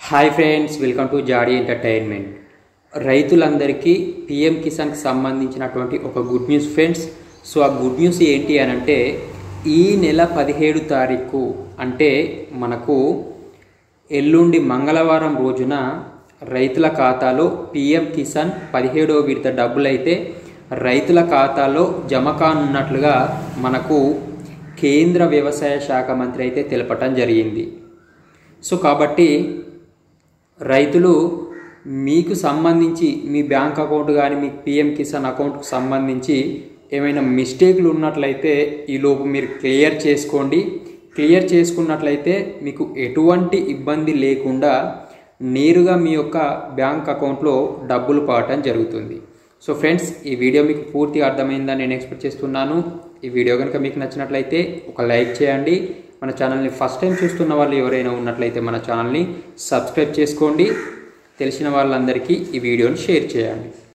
Hi friends, welcome to Jadi entertainment. రైతులందరికీ PM కిసాన్కి సంబంధించినటువంటి ఒక గుడ్ న్యూస్ ఫ్రెండ్స్. సో ఆ గుడ్ న్యూస్ ఏంటి అని అంటే, ఈ నెల 17 తారీఖు అంటే మనకు ఎల్లుండి మంగళవారం రోజున రైతుల ఖాతాలో పిఎం కిసాన్ 17వ విడత డబ్బులైతే రైతుల ఖాతాలో జమ కానున్నట్లుగా మనకు కేంద్ర వ్యవసాయ శాఖ మంత్రి అయితే తెలపటం జరిగింది. సో కాబట్టి రైతులు మీకు సంబంధించి మీ బ్యాంక్ అకౌంట్ కానీ మీ పిఎం కిసాన్ అకౌంట్కు సంబంధించి ఏమైనా మిస్టేక్లు ఉన్నట్లయితే ఈలోపు మీరు క్లియర్ చేసుకోండి. క్లియర్ చేసుకున్నట్లయితే మీకు ఎటువంటి ఇబ్బంది లేకుండా నేరుగా మీ యొక్క బ్యాంక్ అకౌంట్లో డబ్బులు పడటం జరుగుతుంది. సో ఫ్రెండ్స్, ఈ వీడియో మీకు పూర్తిగా అర్థమైందని నేను ఎక్స్పెక్ట్ చేస్తున్నాను. ఈ వీడియో కనుక మీకు నచ్చినట్లయితే ఒక లైక్ చేయండి. మన ఛానల్ని ఫస్ట్ టైం చూస్తున్న వాళ్ళు ఎవరైనా ఉన్నట్లయితే మన ఛానల్ని సబ్స్క్రైబ్ చేసుకోండి. తెలిసిన వాళ్ళందరికీ ఈ వీడియోని షేర్ చేయండి.